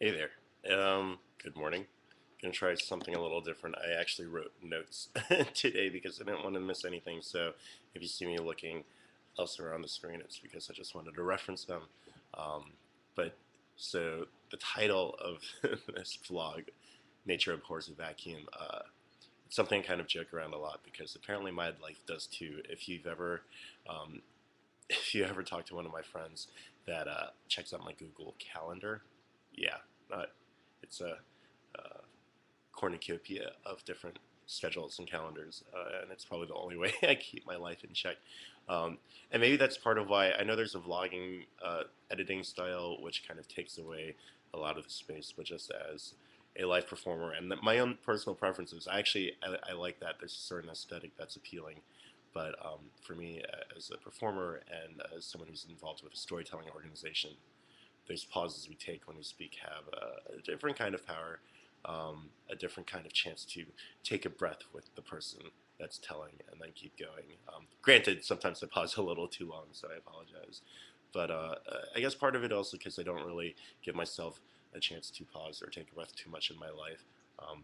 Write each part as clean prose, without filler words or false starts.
Hey there. Good morning. Gonna try something a little different. I actually wrote notes today because I didn't want to miss anything. So if you see me looking elsewhere on the screen, it's because I just wanted to reference them. Um, but so the title of this vlog, "Nature Abhors a Vacuum," it's something I kind of joke around a lot because apparently my life does too. Um, if you ever talk to one of my friends that checks out my Google Calendar, yeah, uh, it's a cornucopia of different schedules and calendars, and it's probably the only way I keep my life in check. Um, and maybe that's part of why I know there's a vlogging editing style which kind of takes away a lot of the space, but just as a live performer and my own personal preferences, I like that. There's a certain aesthetic that's appealing. But for me, as a performer and as someone who's involved with a storytelling organization, those pauses we take when we speak have a different kind of power, a different kind of chance to take a breath with the person that's telling and then keep going. Granted, sometimes I pause a little too long, so I apologize. But I guess part of it also because I don't really give myself a chance to pause or take a breath too much in my life. Um,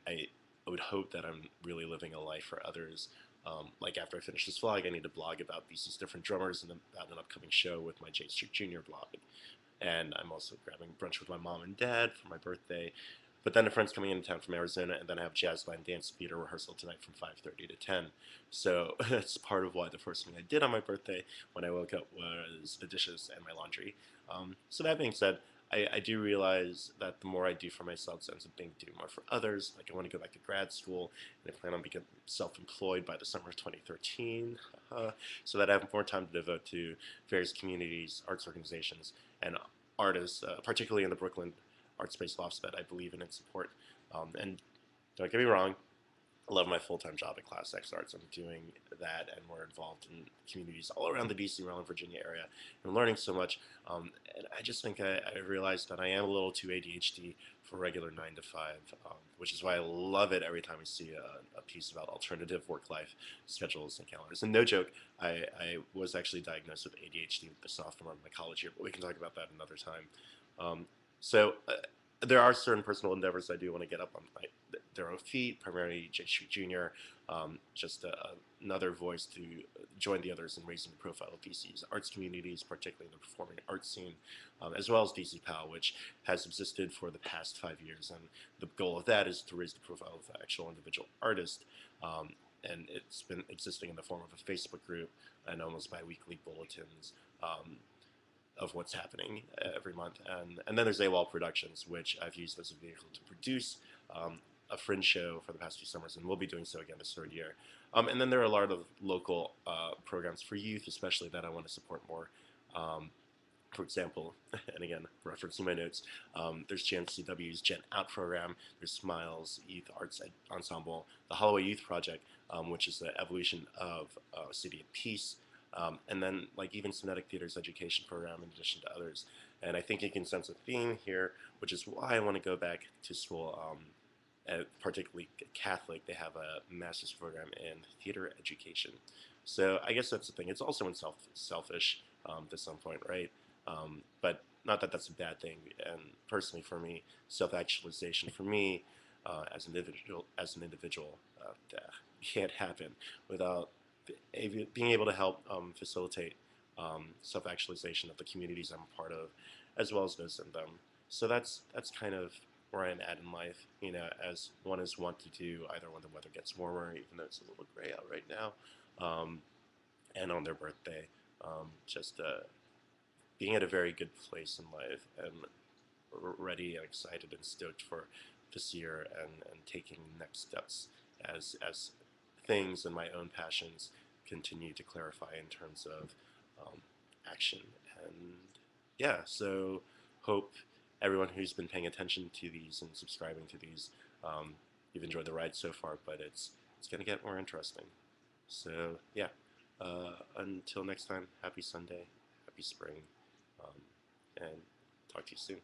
I would hope that I'm really living a life for others. Like after I finish this vlog, I need to blog about these different drummers and about an upcoming show with my J Street Jr. blog. And I'm also grabbing brunch with my mom and dad for my birthday. But then a friend's coming into town from Arizona, and then I have jazz band dance theater rehearsal tonight from 5:30 to 10. So that's part of why the first thing I did on my birthday when I woke up was the dishes and my laundry. So that being said, I do realize that the more I do for myself, it ends up being doing more for others. Like I want to go back to grad school, and I plan on becoming self-employed by the summer of 2013, so that I have more time to devote to various communities, arts organizations, and artists, particularly in the Brooklyn art space lofts that I believe in and support. And don't get me wrong, I love my full-time job at Class X Arts. I'm doing that, and we're involved in communities all around the D.C., Maryland, Virginia area, and learning so much. And I just think I realized that I am a little too ADHD for regular 9 to 5, which is why I love it every time we see a piece about alternative work-life schedules and calendars. And no joke, I was actually diagnosed with ADHD the sophomore of my college year, but we can talk about that another time. Um, so there are certain personal endeavors I do want to get up on their own feet, primarily J Street Jr., just another voice to join the others in raising the profile of DC's arts communities, particularly in the performing arts scene, as well as DC PAL, which has existed for the past 5 years. And the goal of that is to raise the profile of the actual individual artist. And it's been existing in the form of a Facebook group and almost bi-weekly bulletins. Of what's happening every month. And then there's AWOL Productions, which I've used as a vehicle to produce a fringe show for the past few summers, and we'll be doing so again this third year. And then there are a lot of local programs for youth, especially that I want to support more. For example, and again, referencing my notes, there's GMCW's Gen Out program, there's Smiles Youth Arts Ensemble, the Holloway Youth Project, which is the evolution of City of Peace, and then like even Sonetic Theater's education program in addition to others. And I think you can sense a theme here, which is why I want to go back to school, particularly Catholic. They have a master's program in theater education. So I guess that's the thing. It's also selfish to some point, right? But not that that's a bad thing. And personally, for me, self-actualization for me as an individual, can't happen without being able to help facilitate self-actualization of the communities I'm a part of, as well as those in them. So that's kind of where I'm at in life, as one is wont to do, either when the weather gets warmer, even though it's a little gray out right now, and on their birthday, just being at a very good place in life and ready and excited and stoked for this year and taking next steps as things and my own passions continue to clarify in terms of action. And yeah, so hope everyone who's been paying attention to these and subscribing to these, you've enjoyed the ride so far, but it's going to get more interesting. So yeah, until next time, happy Sunday, happy spring, and talk to you soon.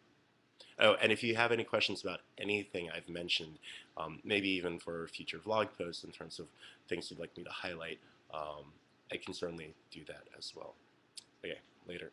Oh, and if you have any questions about anything I've mentioned, maybe even for future vlog posts in terms of things you'd like me to highlight, I can certainly do that as well. Okay, later.